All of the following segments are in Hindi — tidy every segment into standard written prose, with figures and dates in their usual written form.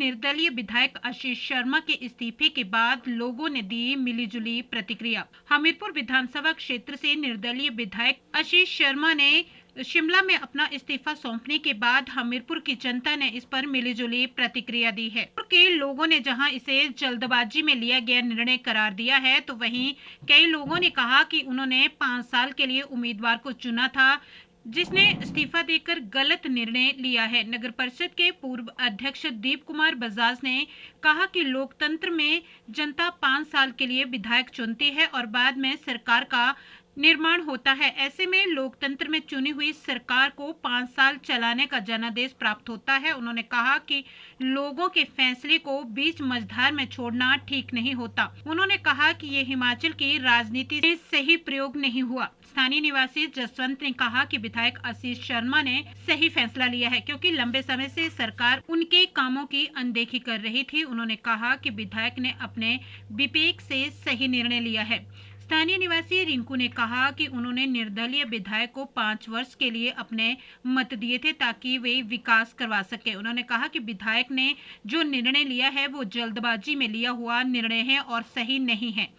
निर्दलीय विधायक आशीष शर्मा के इस्तीफे के बाद लोगों ने दी मिलीजुली प्रतिक्रिया। हमीरपुर विधानसभा क्षेत्र से निर्दलीय विधायक आशीष शर्मा ने शिमला में अपना इस्तीफा सौंपने के बाद हमीरपुर की जनता ने इस पर मिलीजुली प्रतिक्रिया दी है। के लोगों ने जहां इसे जल्दबाजी में लिया गया निर्णय करार दिया है, तो वहीं कई लोगों ने कहा कि उन्होंने 5 साल के लिए उम्मीदवार को चुना था जिसने इस्तीफा देकर गलत निर्णय लिया है। नगर परिषद के पूर्व अध्यक्ष दीप कुमार बजाज ने कहा कि लोकतंत्र में जनता 5 साल के लिए विधायक चुनती है और बाद में सरकार का निर्माण होता है। ऐसे में लोकतंत्र में चुनी हुई सरकार को 5 साल चलाने का जनादेश प्राप्त होता है। उन्होंने कहा कि लोगों के फैसले को बीच मझधार में छोड़ना ठीक नहीं होता। उन्होंने कहा कि ये हिमाचल की राजनीति में सही प्रयोग नहीं हुआ। स्थानीय निवासी जसवंत ने कहा कि विधायक आशीष शर्मा ने सही फैसला लिया है क्योंकि लंबे समय से सरकार उनके कामों की अनदेखी कर रही थी। उन्होंने कहा कि विधायक ने अपने विवेक से सही निर्णय लिया है। स्थानीय निवासी रिंकू ने कहा कि उन्होंने निर्दलीय विधायक को 5 वर्ष के लिए अपने मत दिए थे ताकि वे विकास करवा सके। उन्होंने कहा कि विधायक ने जो निर्णय लिया है वो जल्दबाजी में लिया हुआ निर्णय है और सही नहीं है।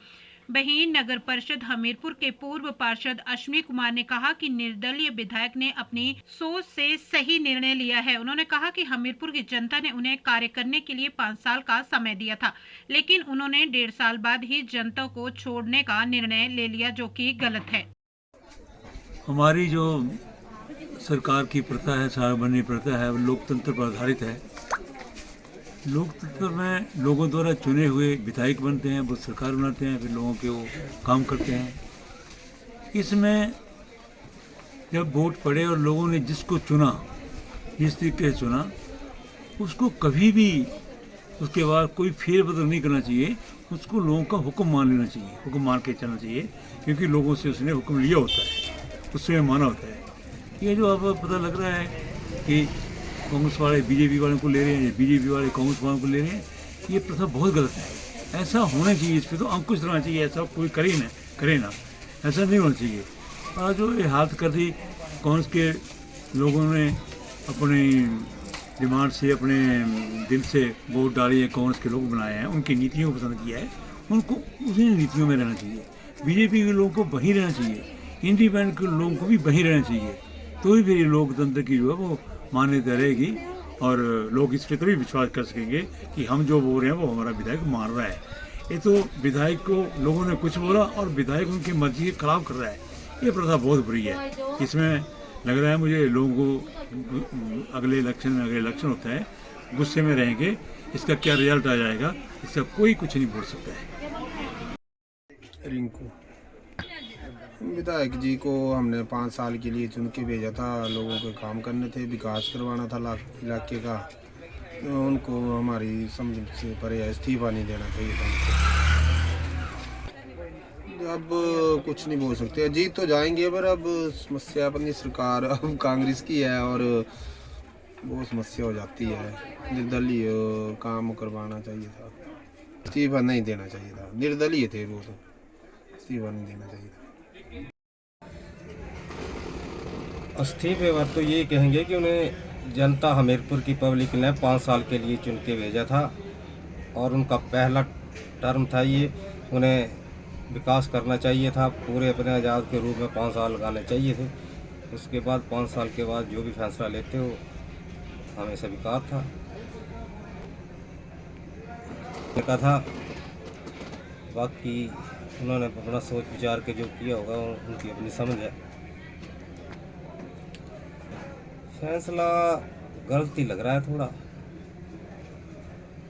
वहीं नगर परिषद हमीरपुर के पूर्व पार्षद अश्विनी कुमार ने कहा कि निर्दलीय विधायक ने अपनी सोच से सही निर्णय लिया है। उन्होंने कहा कि हमीरपुर की जनता ने उन्हें कार्य करने के लिए 5 साल का समय दिया था, लेकिन उन्होंने 1.5 साल बाद ही जनता को छोड़ने का निर्णय ले लिया, जो कि गलत है। हमारी जो सरकार की प्रथा है, सार्वभौमिक प्रथा है, वो लोकतंत्र पर आधारित है। लोकतंत्र में लोगों द्वारा चुने हुए विधायक बनते हैं, वो सरकार बनाते हैं, फिर लोगों के वो काम करते हैं। इसमें जब वोट पड़े और लोगों ने जिसको चुना, जिस तरीके से चुना, उसको कभी भी उसके बाद कोई फेरबदल नहीं करना चाहिए। उसको लोगों का हुक्म मान लेना चाहिए, हुक्म मान के चलना चाहिए, क्योंकि लोगों से उसने हुक्म लिया होता है, उससे माना होता है। ये जो अब पता लग रहा है कि कांग्रेस वाले बीजेपी वालों को ले रहे हैं, बीजेपी वाले कांग्रेस वालों को ले रहे हैं, ये प्रथा बहुत गलत है। ऐसा होना चाहिए, इस पर तो अंकुश रहना चाहिए। ऐसा कोई करे ना, ऐसा नहीं होना चाहिए। और जो ये हाथ कर दी कांग्रेस के लोगों ने अपनी डिमांड से, अपने दिल से वोट डाली है, कांग्रेस के लोग बनाए हैं, उनकी नीतियों को पसंद किया है, उनको उसी नीतियों में रहना चाहिए। बीजेपी के लोगों को वहीं रहना चाहिए, इंडिपेंडेंट के लोगों को भी वहीं रहना चाहिए, तो ही फिर ये लोकतंत्र की जो है वो मान्यता रहेगी और लोग इस पर तभी विश्वास कर सकेंगे कि हम जो बोल रहे हैं वो हमारा विधायक मान रहा है। ये तो विधायक को लोगों ने कुछ बोला और विधायक उनकी मर्जी के खिलाफ कर रहा है। ये प्रथा बहुत बुरी है। इसमें लग रहा है मुझे लोगों को अगले इलेक्शन होता है, गुस्से में रहेंगे। इसका क्या रिजल्ट आ जाएगा, इसका कोई कुछ नहीं बोल सकता है। रिंकू विधायक जी को हमने 5 साल के लिए चुन के भेजा था। लोगों के काम करने थे, विकास करवाना था इलाके का। तो उनको हमारी समझ से परे इस्तीफा नहीं देना चाहिए था। अब कुछ नहीं बोल सकते, जीत तो जाएंगे, पर अब समस्या अपनी सरकार अब कांग्रेस की है और बहुत समस्या हो जाती है। निर्दलीय काम करवाना चाहिए था, इस्तीफा नहीं देना चाहिए था। निर्दलीय थे वो, तो इस्तीफा नहीं देना चाहिए था। इस्तीफे पर तो ये कहेंगे कि उन्हें जनता हमीरपुर की पब्लिक ने 5 साल के लिए चुन के भेजा था और उनका पहला टर्म था ये। उन्हें विकास करना चाहिए था, पूरे अपने आज़ाद के रूप में 5 साल लगाने चाहिए थे। उसके बाद 5 साल के बाद जो भी फैसला लेते हो हमें स्वीकार था। कहा था बाकी उन्होंने अपना सोच विचार के जो किया होगा उनकी अपनी समझ है। फैसला गलती लग रहा है थोड़ा।